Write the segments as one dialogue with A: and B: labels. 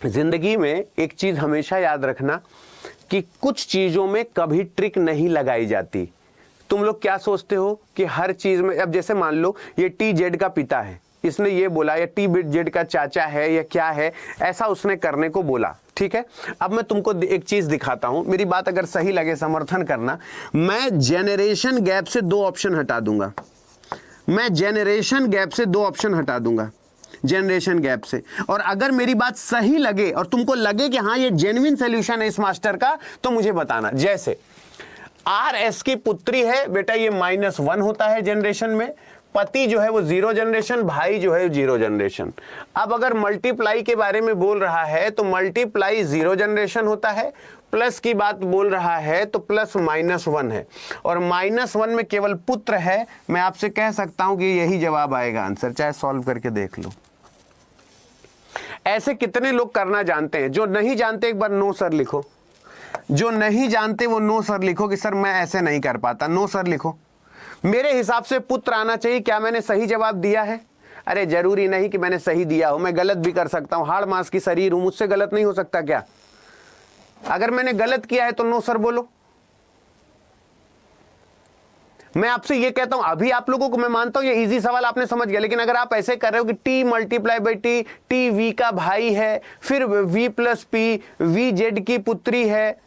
A: जिंदगी में एक चीज हमेशा याद रखना कि कुछ चीजों में कभी ट्रिक नहीं लगाई जाती। तुम लोग क्या सोचते हो कि हर चीज में, अब जैसे मान लो ये टी जेड का पिता है, इसने ये बोला, या टी जेड का चाचा है या क्या है, ऐसा उसने करने को बोला, ठीक है। अब मैं तुमको एक चीज दिखाता हूं, मेरी बात अगर सही लगे समर्थन करना। मैं जेनरेशन गैप से 2 ऑप्शन हटा दूंगा, मैं जेनरेशन गैप से 2 ऑप्शन हटा दूंगा, जनरेशन गैप से। और अगर मेरी बात सही लगे और तुमको लगे कि हाँ ये जेन्युइन सॉल्यूशन है इस मास्टर का, तो मुझे बताना। जैसे आर एस की पुत्री है बेटा, ये -1 होता है जनरेशन में, पति जो है वो 0 जनरेशन, भाई जो है 0 जनरेशन। अब अगर मल्टीप्लाई के बारे में बोल रहा है तो मल्टीप्लाई 0 जनरेशन होता है, प्लस की बात बोल रहा है तो प्लस -1 है, और -1 में केवल पुत्र है। मैं आपसे कह सकता हूं कि यही जवाब आएगा आंसर, चाहे सॉल्व करके देख लो। ऐसे कितने लोग करना जानते हैं? जो नहीं जानते एक बार नो सर लिखो, जो नहीं जानते वो नो सर लिखो कि सर मैं ऐसे नहीं कर पाता, नो सर लिखो। मेरे हिसाब से पुत्र आना चाहिए। क्या मैंने सही जवाब दिया है? अरे जरूरी नहीं कि मैंने सही दिया हो, मैं गलत भी कर सकता हूं, हाड़ मांस की शरीर हूं, मुझसे गलत नहीं हो सकता क्या? अगर मैंने गलत किया है तो नो सर बोलो। मैं आपसे ये कहता हूं, अभी आप लोगों को मैं मानता हूं ये इजी सवाल आपने समझ गया, लेकिन अगर आप ऐसे कर रहे हो कि T multiply by T, T V का भाई है, फिर V plus P, V Z की पुत्री है,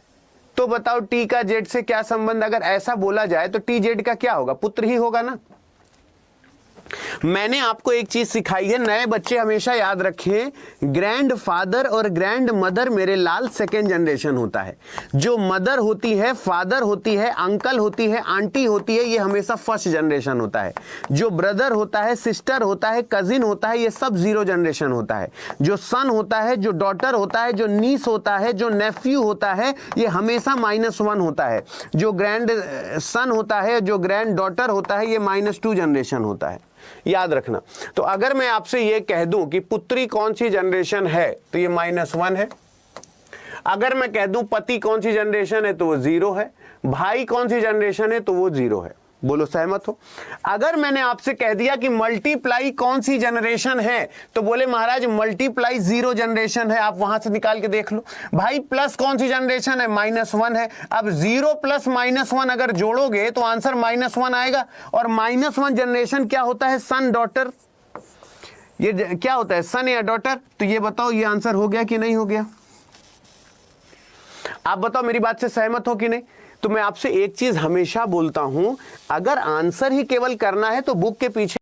A: तो बताओ टी का जेड से क्या संबंध? अगर ऐसा बोला जाए तो टी जेड का क्या होगा? पुत्र ही होगा ना। मैंने आपको एक चीज सिखाई है, नए बच्चे हमेशा याद रखें, ग्रैंड फादर और ग्रैंड मदर मेरे लाल 2nd जनरेशन होता है। जो मदर होती है, फादर होती है, अंकल होती है, आंटी होती है, ये हमेशा 1st जनरेशन होता है। जो ब्रदर होता है, सिस्टर होता है, कजिन होता है, ये सब 0 जनरेशन होता है। जो सन होता है, जो डॉटर होता है, जो नीस होता है, जो नेफ्यू होता है, ये हमेशा -1 होता है। जो ग्रैंड सन होता है, जो ग्रैंड डॉटर होता है, ये -2 जनरेशन होता है। याद रखना। तो अगर मैं आपसे यह कह दूं कि पुत्री कौन सी जनरेशन है तो ये -1 है। अगर मैं कह दूं पति कौन सी जनरेशन है तो वो 0 है, भाई कौन सी जनरेशन है तो वो 0 है। बोलो सहमत हो? अगर मैंने आपसे कह दिया कि मल्टीप्लाई कौन सी जनरेशन है तो बोले महाराज मल्टीप्लाई 0 जनरेशन है, आप वहां से निकाल के देख लो। भाई प्लस कौन सी जनरेशन है? -1 है। अब 0 प्लस -1 अगर जोड़ोगे तो आंसर -1 आएगा। और -1 जनरेशन क्या होता है? Son daughter. ये क्या होता है? सन या डॉटर। तो ये बताओ ये आंसर हो गया कि नहीं हो गया? आप बताओ मेरी बात से सहमत हो कि नहीं? तो मैं आपसे एक चीज हमेशा बोलता हूं, अगर आंसर ही केवल करना है तो बुक के पीछे